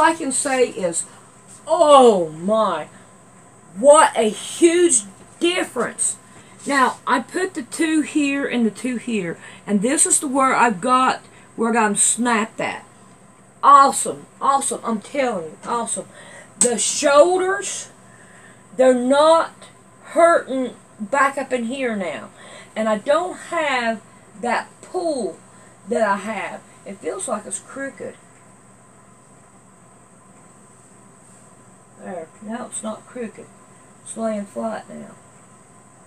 I can say is, oh my, what a huge difference. Now, I put the 2 here and the 2 here, and this is the where I got them snapped at. Awesome, awesome, I'm telling you, awesome. The shoulders, they're not hurting back up in here now. And I don't have that pull that I have. It feels like it's crooked. There, now it's not crooked. It's laying flat now.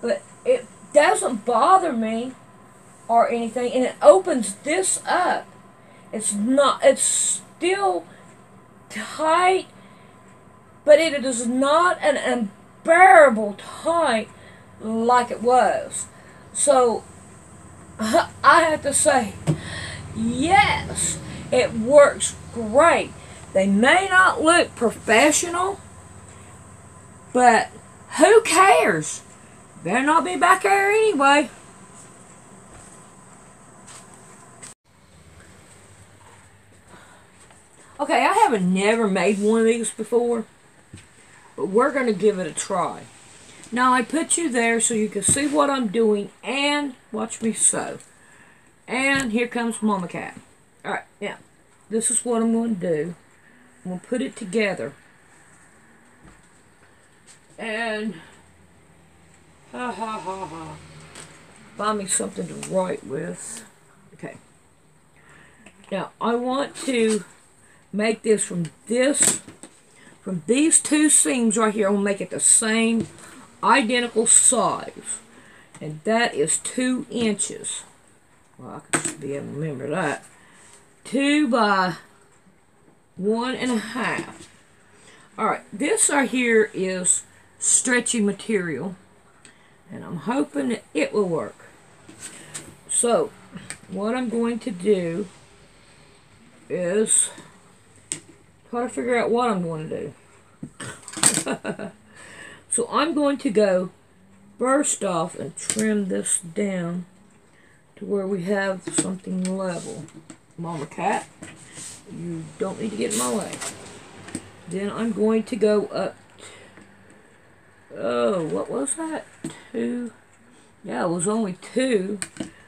But it doesn't bother me or anything, and it opens this up. It's still tight, but it is not an unbearable tight like it was. So I have to say, yes, it works great. They may not look professional, but who cares? Better not be back there anyway. Okay, I haven't never made one of these before, but we're going to give it a try. Now, I put you there so you can see what I'm doing and watch me sew. And here comes Mama Cat. Alright, now, this is what I'm going to do. I'm going to put it together. And find me something to write with. Okay. Now, I want to make this from these 2 seams right here. I'm going to make it the same identical size. And that is 2 inches. Well, I should be able to remember that. 2 by 1.5. Alright, this right here is stretchy material. And I'm hoping that it will work. So, what I'm going to do is try to figure out what I'm going to do. So I'm going to go first off and trim this down to where we have something level. Mama Cat, you don't need to get in my way. Then I'm going to go up. Oh, what was that? 2. Yeah, it was only 2.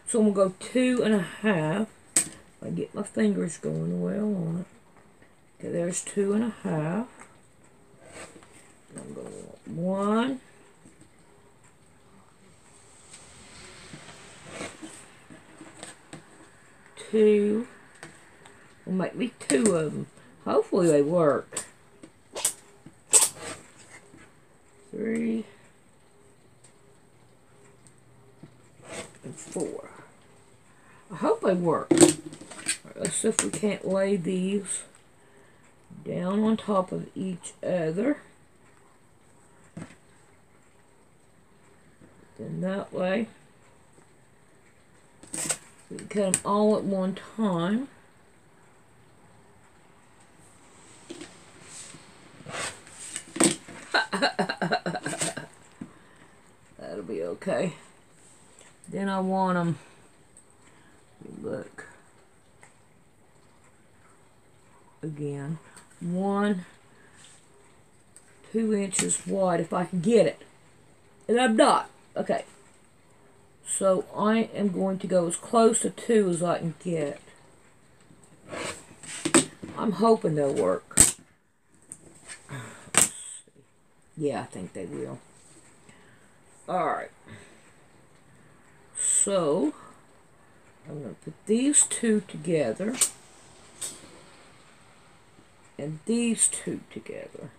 So I'm going to go 2.5. If I get my fingers going well on it. Okay, there's 2.5. I'm going to 1. 2. Will make me 2 of them. Hopefully they work. 3 and 4. I hope they work. Right, let's see if we can't lay these down on top of each other. Then that way we can cut them all at one time. That'll be okay. Then I want them, look, again, 1, 2 inches wide if I can get it. And I'm not. Okay. So I am going to go as close to 2 as I can get. I'm hoping they'll work. Let's see. Yeah, I think they will. Alright. So, I'm going to put these 2 together. And these 2 together.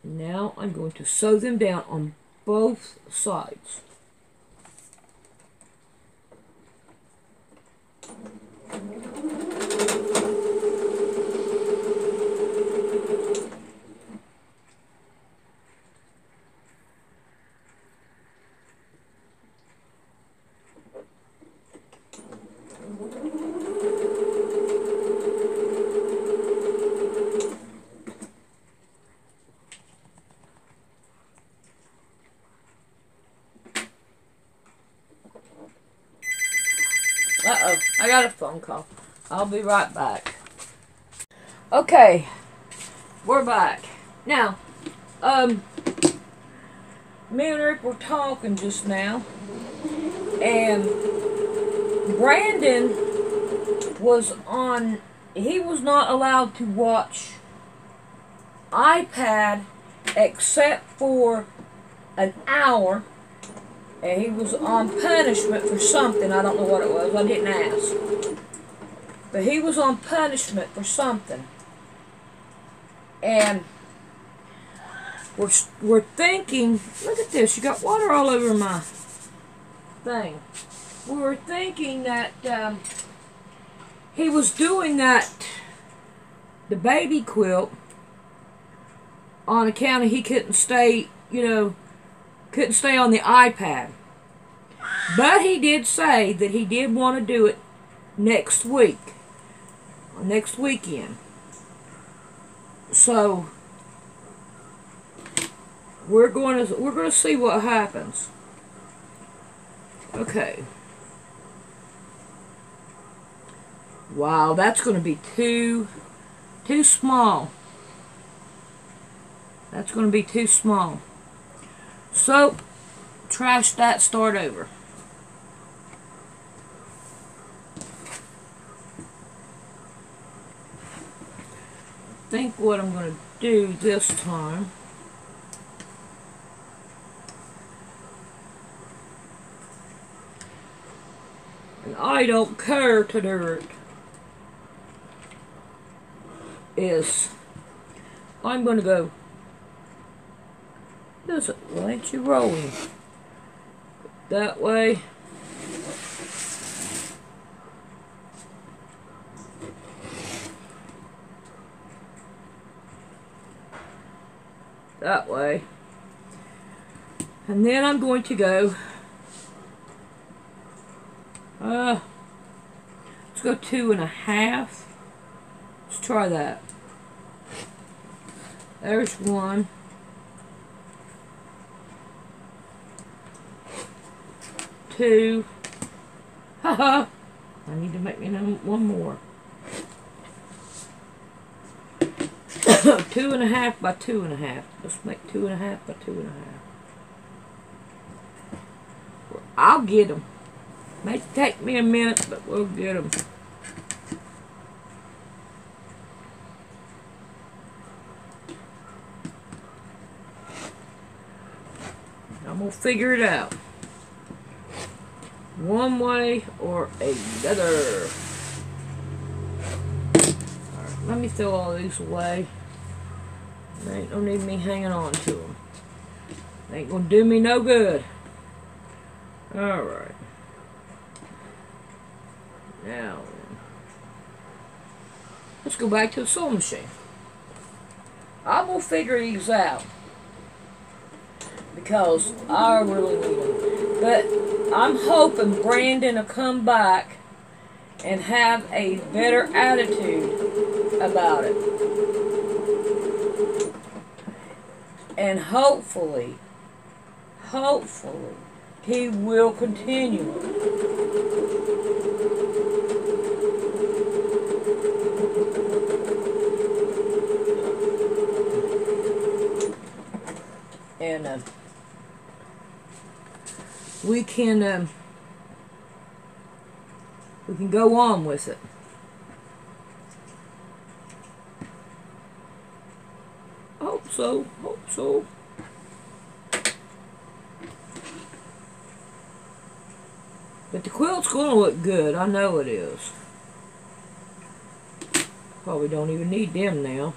Now I'm going to sew them down on both sides. Uh-oh, I got a phone call. I'll be right back. Okay, we're back. Now, me and Rick were talking just now, and Brandon he was not allowed to watch iPad except for an hour, and he was on punishment for something. I don't know what it was. I didn't ask. But he was on punishment for something. And we're thinking, look at this, you got water all over my thing. We were thinking that he was doing that, the baby quilt, on account of he couldn't stay, couldn't stay on the iPad. But he did say that he did want to do it next week, next weekend. So we're going to see what happens. Okay. Wow, that's going to be too small. That's going to be too small. So, trash that, start over. I think what I'm going to do this time, and I don't care to do it, is I'm going to go, does it, why ain't you rolling? That way. That way. And then I'm going to go, let's go 2.5. Let's try that. There's one. Two. Haha. I need to make me one more. 2.5 by 2.5. Let's make 2.5 by 2.5. I'll get them. May take me a minute, but we'll get them. I'm gonna figure it out. One way or another. Alright, let me throw all these away. They ain't no need me hanging on to them. They ain't gonna do me no good. Alright. Now then. Let's go back to the sewing machine. I'm gonna figure these out, because I really need them. But I'm hoping Brandon will come back and have a better attitude about it. And hopefully, he will continue. And we can go on with it. Hope so. But the quilt's going to look good. I know it is. Probably don't even need them now.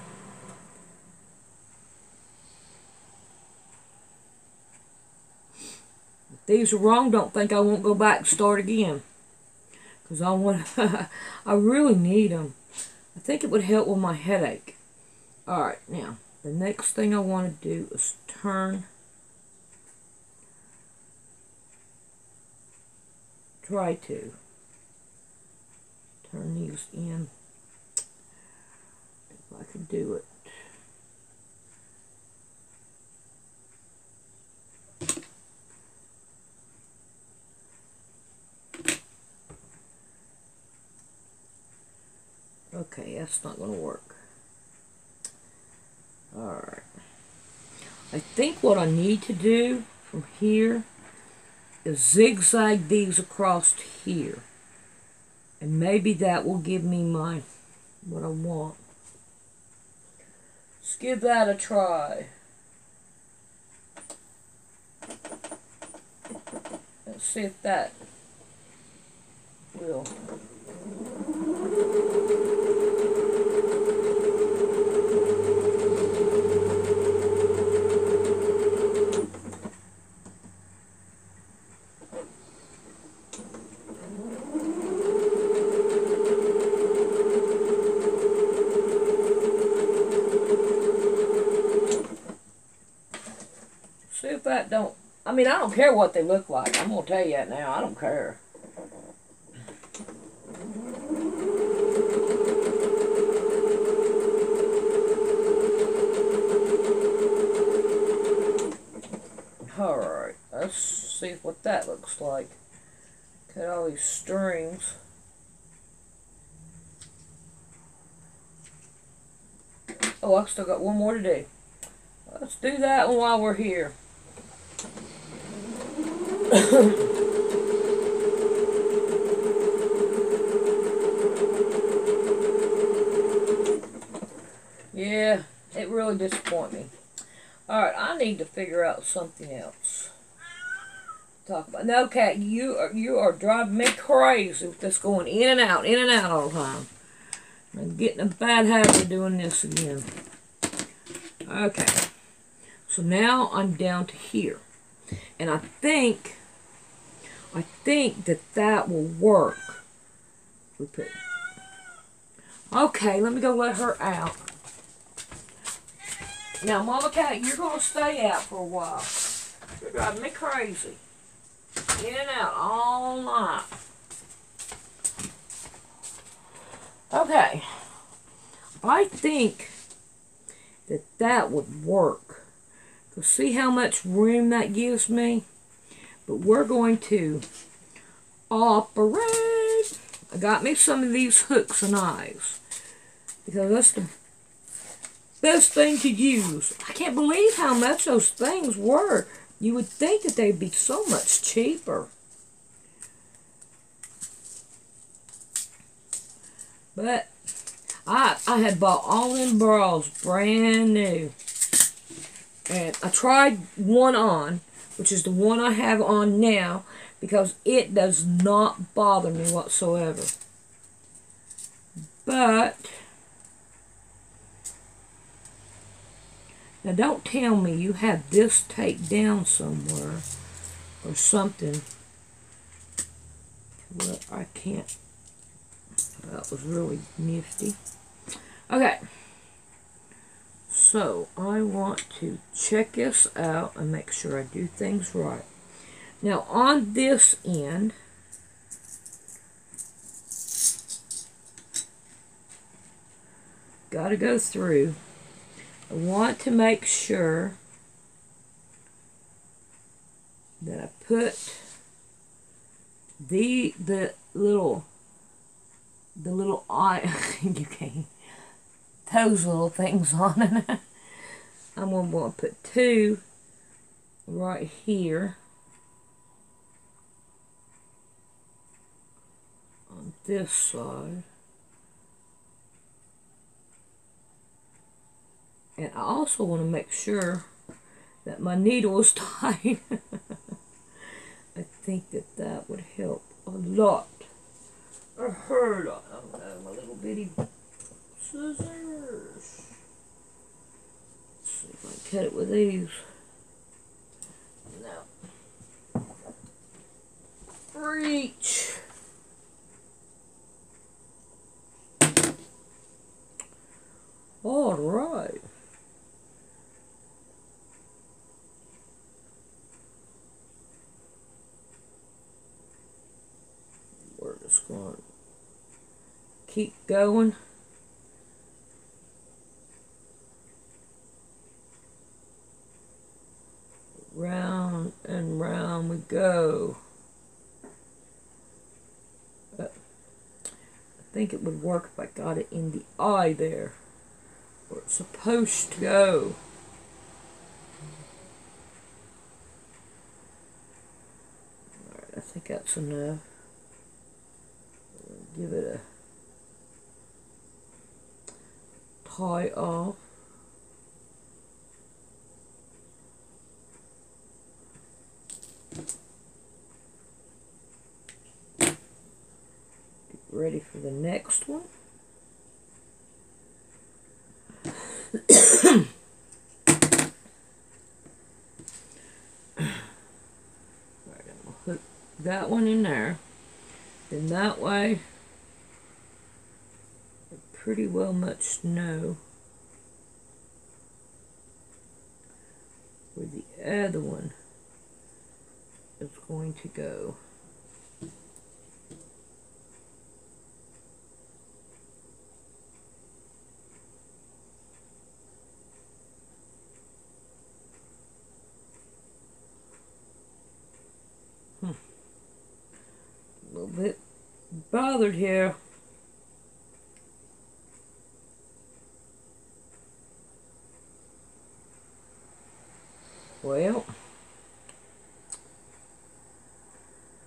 If these are wrong, don't think I won't go back and start again. Because I want I really need them. I think it would help with my headache. Alright, now, the next thing I want to do is try to turn these in, if I can do it. Okay, that's not going to work. I think what I need to do from here is zigzag these across here. And maybe that will give me what I want. Let's give that a try. Let's see if that will. See if that don't. I mean, I don't care what they look like. I'm going to tell you that now. I don't care. Alright, let's see what that looks like. Cut all these strings. Oh, I still got one more to do. Let's do that one while we're here. Yeah, it really disappointed me. Alright, I need to figure out something else to talk about. No, Cat, you are driving me crazy with this going in and out all the time. I'm getting a bad habit of doing this again. Okay. So now I'm down to here. And I think that will work. Okay, let me go let her out. Now, Mama Cat, you're going to stay out for a while. You're driving me crazy. In and out all night. Okay. I think that would work. So see how much room that gives me? But we're going to operate. I got me some of these hooks and eyes. Because that's the best thing to use. I can't believe how much those things were. You would think that they'd be so much cheaper. But I had bought all them bras brand new. And I tried one on, which is the one I have on now, because it does not bother me whatsoever. But now don't tell me you had this taped down somewhere or something. Well, I can't. That was really nifty. Okay. So, I want to check this out and make sure I do things right. Now, on this end, got to go through. I want to make sure that I put the little eye, you can't, those little things on it. I'm going to put two right here on this side. And I also want to make sure that my needle is tight. I think that would help a lot. I heard I don't know, my little bitty scissors. Let's see if I can cut it with these. No. Reach. All right. We're just going to keep going. Round and round we go. I think it would work if I got it in the eye there, where it's supposed to go. I think that's enough. Give it a tie off. Get ready for the next one. Put that one in there. Then that way, I pretty well much know where the other one is going to go. A little bit bothered here. Well,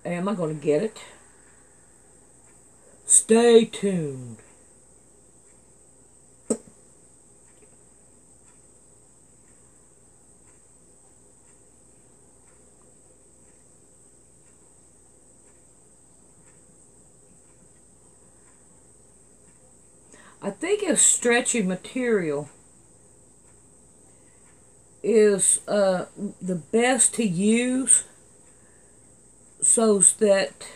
am I going to get it? Stay tuned. I think a stretchy material is the best to use so that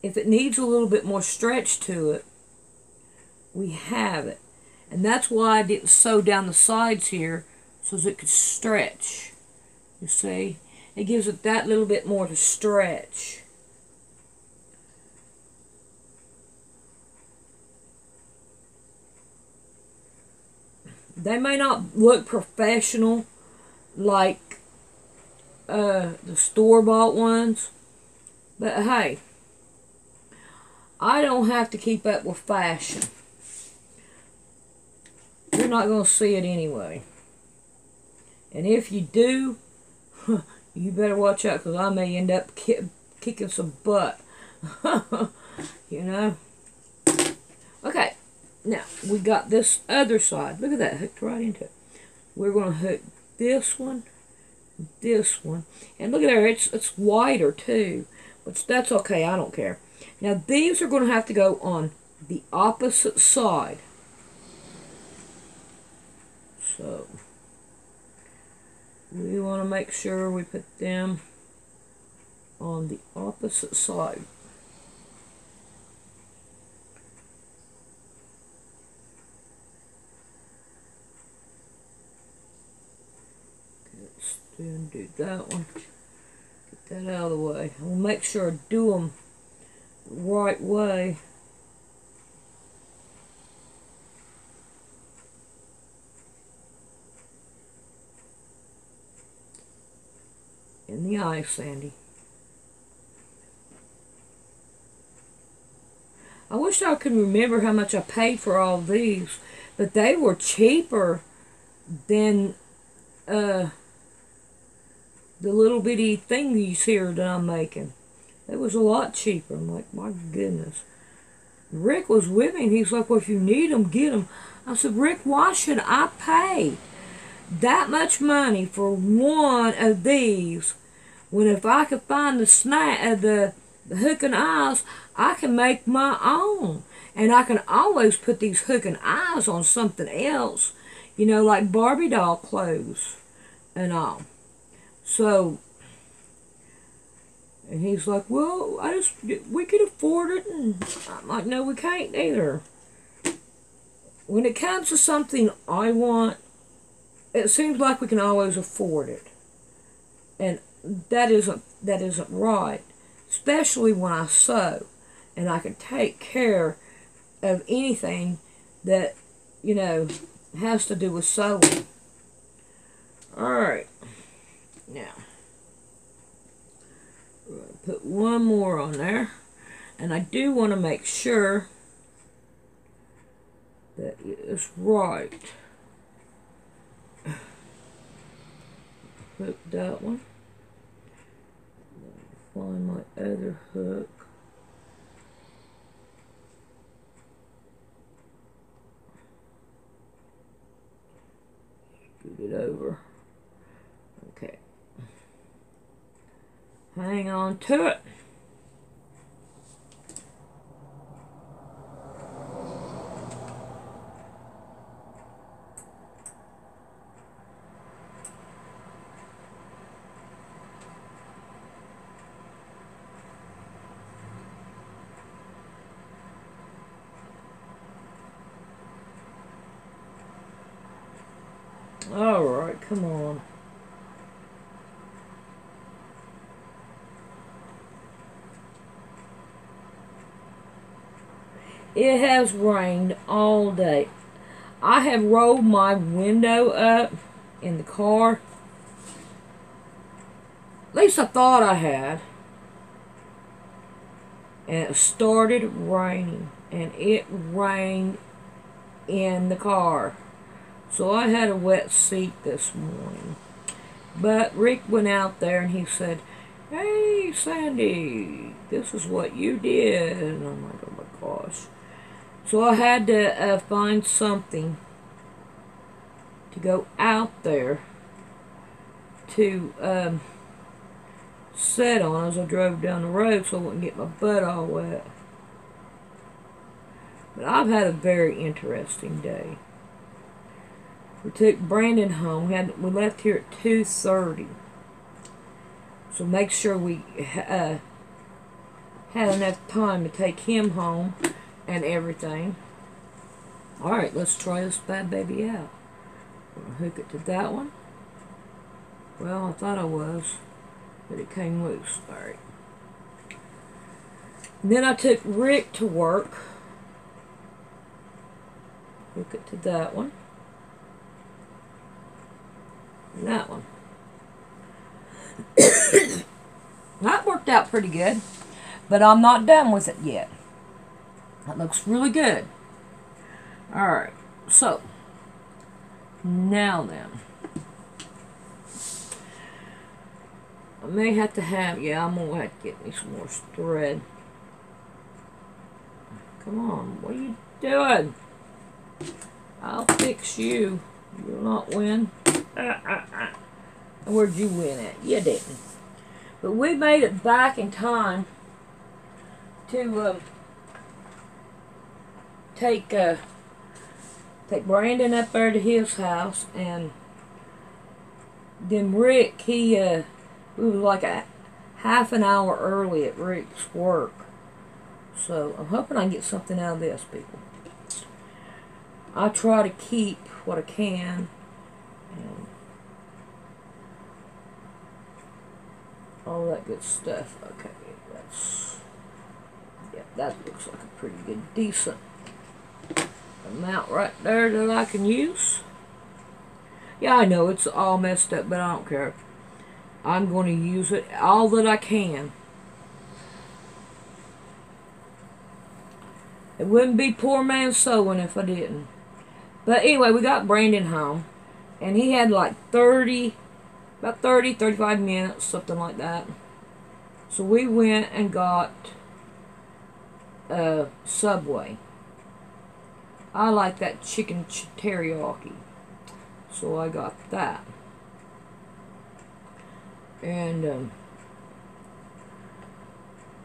if it needs a little bit more stretch to it, we have it. And that's why I didn't sew down the sides here so that it could stretch. You see? It gives it that little bit more to stretch. They may not look professional like the store-bought ones, but hey, I don't have to keep up with fashion. You're not going to see it anyway. And if you do, you better watch out, because I may end up kicking some butt. You know? Okay. Now, we got this other side. Look at that, hooked right into it. We're going to hook this one, and look at there, it's wider too. But that's okay, I don't care. Now, these are going to have to go on the opposite side. So, we want to make sure we put them on the opposite side. Do that one. Get that out of the way. We'll make sure I do them the right way. In the eye, Sandy. I wish I could remember how much I paid for all these, but they were cheaper than the little bitty thingies here that I'm making. It was a lot cheaper. I'm like, my goodness. Rick was with me, and he's like, well, if you need them, get them. I said, Rick, why should I pay that much money for one of these when if I could find the hook and eyes, I can make my own. And I can always put these hook and eyes on something else, you know, like Barbie doll clothes and all. So, and he's like, well, we could afford it. And I'm like, no, we can't either. When it comes to something I want, it seems like we can always afford it. And that isn't right. Especially when I sew. And I can take care of anything that, you know, has to do with sewing. Alright. Now, we're going to put one more on there. And I do want to make sure that it is right. Put that one. find my other hook. Scoot it over. Okay. Hang on to it. Alright, come on. It has rained all day. I have rolled my window up in the car. At least I thought I had. And it started raining. And it rained in the car. So I had a wet seat this morning. But Rick went out there and he said, "Hey, Sandy, this is what you did." And I'm like, oh my gosh. So I had to find something to go out there to sit on as I drove down the road so I wouldn't get my butt all wet. But I've had a very interesting day. We took Brandon home. We left here at 2:30. So make sure we had enough time to take him home and everything. Alright, let's try this bad baby out. I'm going to hook it to that one. Well, I thought I was, but it came loose. Alright. Then I took Rick to work. Hook it to that one. And that one. That worked out pretty good, but I'm not done with it yet. That looks really good. Alright, so now then, I may have to have, I'm gonna have to get me some more thread. Come on, what are you doing? I'll fix you. You'll not win. Where'd you win at? You didn't. But we made it back in time to take Brandon up there to his house, and then Rick, we was like a half an hour early at Rick's work. So I'm hoping I can get something out of this, people. I try to keep what I can, and all that good stuff. Okay, that looks like a pretty good, decent amount right there that I can use. Yeah, I know it's all messed up, but I don't care. I'm going to use it all that I can. It wouldn't be poor man sewing if I didn't. But anyway, we got Brandon home, and he had like about 35 minutes, something like that. So we went and got Subway. I like that chicken teriyaki, so I got that. And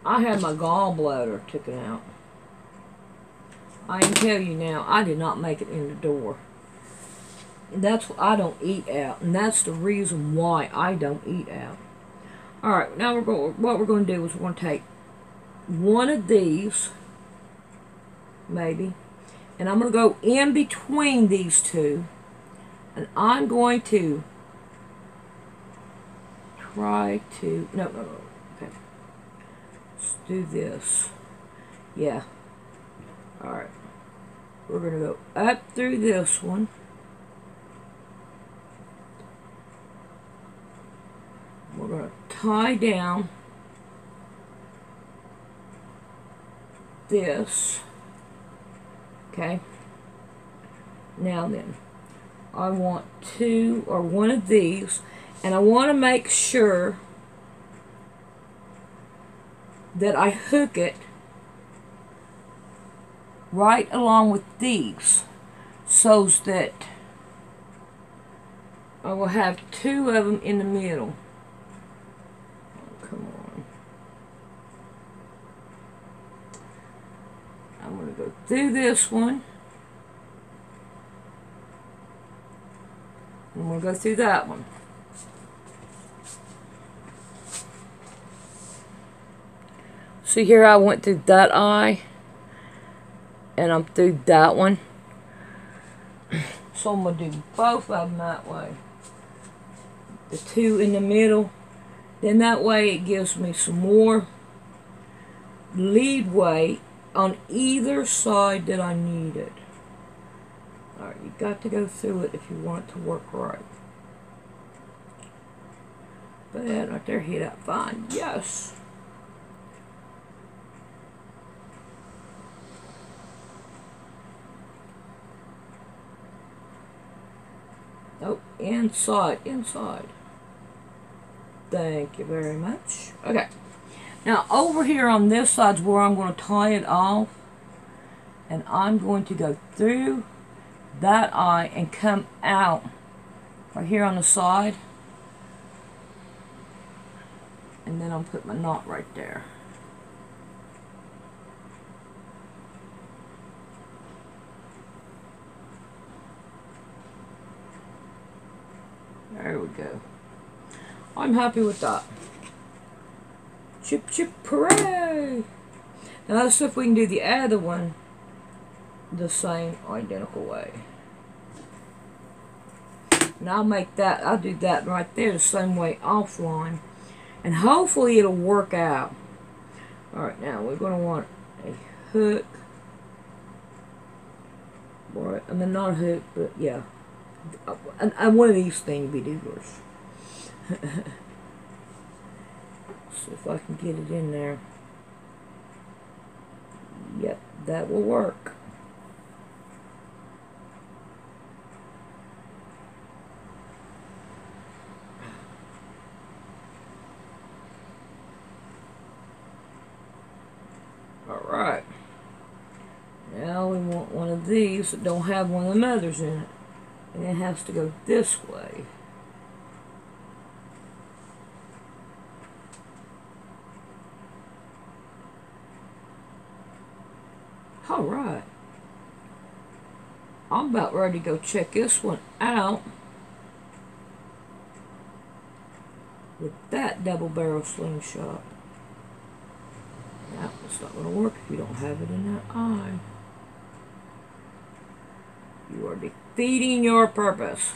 I had my gallbladder taken out. I can tell you now, I did not make it in the door. That's why I don't eat out, and that's the reason why I don't eat out. Alright, now what we're going to do is we're going to take one of these, maybe, and I'm going to go in between these two, and I'm going to try to, no, okay, let's do this. Yeah. Alright, we're going to go up through this one. We're going to tie down this. Okay. Now then, I want two or one of these, and I want to make sure that I hook it right along with these, so that I will have two of them in the middle. Oh, come on. I'm going to go through this one. I'm going to go through that one. See here, I went through that eye, and I'm through that one. So I'm going to do both of them that way. The two in the middle. Then that way it gives me some more leadway on either side that I need it. Alright, you got to go through it if you want it to work right. But that right there hit out fine. Yes. Oh, inside. Thank you very much. Okay. Now, over here on this side's where I'm going to tie it off. And I'm going to go through that eye and come out right here on the side. And then I'll put my knot right there. There we go. I'm happy with that. Chip, chip, hooray! Now let's see if we can do the other one the same identical way. And I'll do that right there the same way offline. And hopefully it'll work out. Alright, now we're going to want a hook. Right, I mean, not a hook, but yeah. And one of these things be doers. See if I can get it in there. Yep, that will work. Alright. Now we want one of these that don't have one of the mothers in it. And it has to go this way. Alright. I'm about ready to go check this one out with that double barrel slingshot. Now, it's not going to work if you don't have it in that eye. You are defeating your purpose.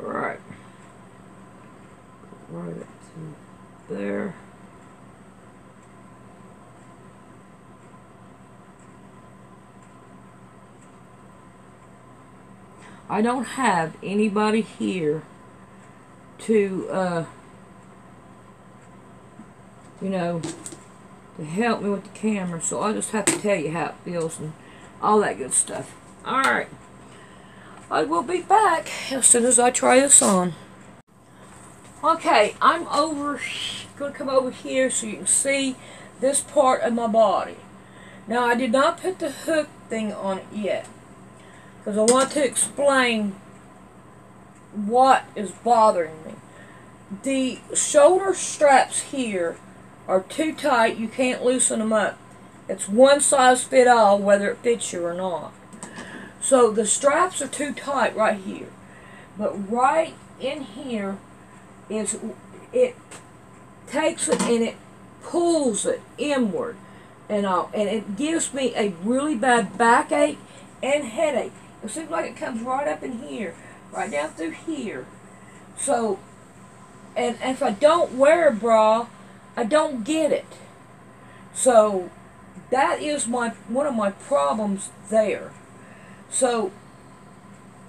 Alright. Right up to there. I don't have anybody here to, you know, to help me with the camera, so I'll just have to tell you how it feels and all that good stuff. Alright. I will be back as soon as I try this on. Okay, I'm going to come over here so you can see this part of my body. Now, I did not put the hook thing on it yet, because I want to explain what is bothering me. The shoulder straps here are too tight. You can't loosen them up. It's one size fit all, whether it fits you or not. So the straps are too tight right here. But right in here is, it takes it and it pulls it inward. And it gives me a really bad backache and headache. It seems like it comes right up in here, right down through here. So, and if I don't wear a bra, I don't get it. So, that is one of my problems there. So,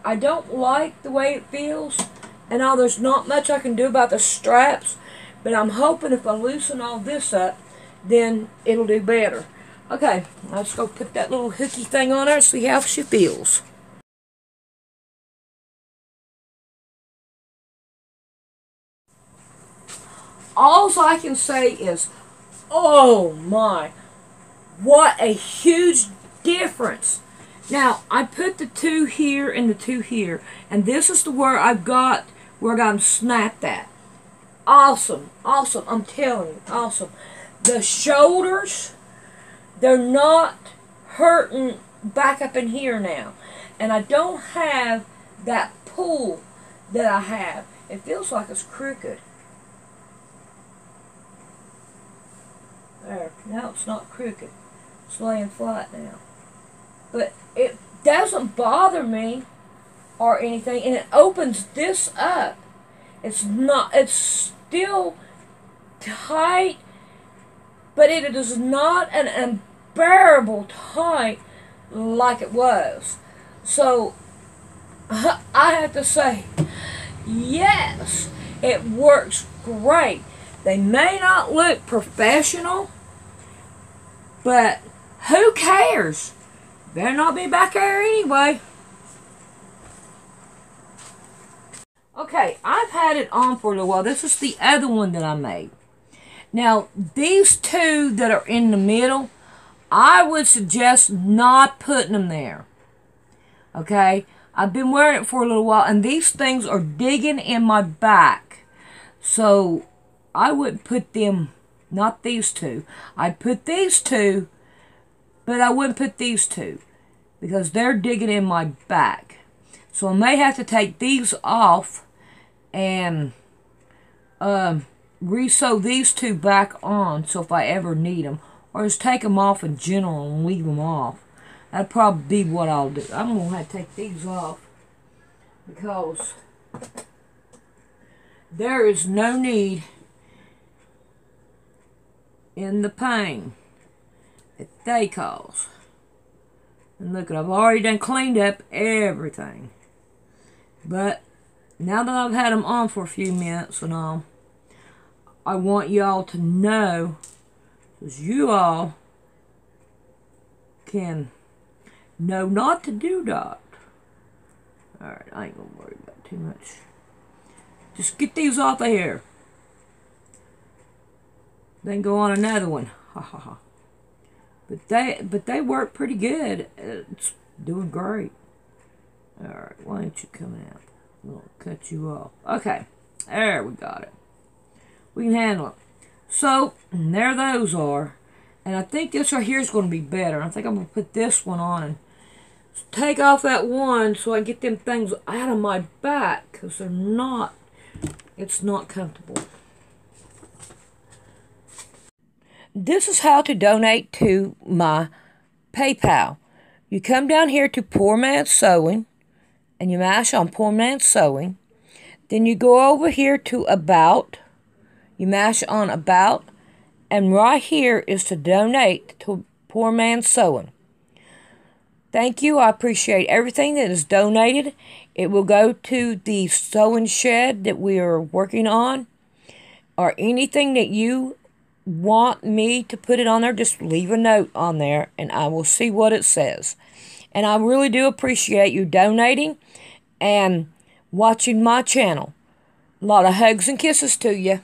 I don't like the way it feels, and now there's not much I can do about the straps, but I'm hoping if I loosen all this up, then it'll do better. Okay, let's go put that little hooky thing on her and see how she feels. All I can say is, oh my, what a huge difference. Now, I put the two here and the two here, and this is the where I got them snapped at. Awesome, awesome, I'm telling you, awesome. The shoulders, they're not hurting back up in here now. And I don't have that pull that I have. It feels like it's crooked. There, now it's not crooked. It's laying flat now. But it doesn't bother me or anything, and it opens this up. It's still tight, but it is not an unbearable tight like it was. So I have to say, yes, it works great. They may not look professional, but who cares? Better not be back there anyway. Okay, I've had it on for a little while. This is the other one that I made. Now, these two that are in the middle, I would suggest not putting them there. Okay? I've been wearing it for a little while, and these things are digging in my back. So, I would put them, not these two. I'd put these two, but I wouldn't put these two, because they're digging in my back. So, I may have to take these off and re-sew these two back on, so if I ever need them, or just take them off in general and leave them off. That'd probably be what I'll do. I'm going to have to take these off because there is no need in the pain that they cause. And look, I've already done cleaned up everything. But now that I've had them on for a few minutes and all, I want y'all to know, because you all can know not to do that. Alright, I ain't gonna worry about too much. Just get these off of here. Then go on another one. Ha ha ha. But they work pretty good. It's doing great. Alright, why ain't you coming out? We'll cut you off. Okay, there we got it. We can handle it. So, there those are. And I think this right here is going to be better. I think I'm going to put this one on and take off that one so I can get them things out of my back, because they're not, it's not comfortable. This is how to donate to my PayPal. You come down here to Poor Man's Sewing, and you mash on Poor Man's Sewing. Then you go over here to About. You mash on About. And right here is to donate to Poor Man's Sewing. Thank you. I appreciate everything that is donated. It will go to the sewing shed that we are working on. Or anything that you want me to put it on there, just leave a note on there and I will see what it says. And I really do appreciate you donating and watching my channel. A lot of hugs and kisses to you.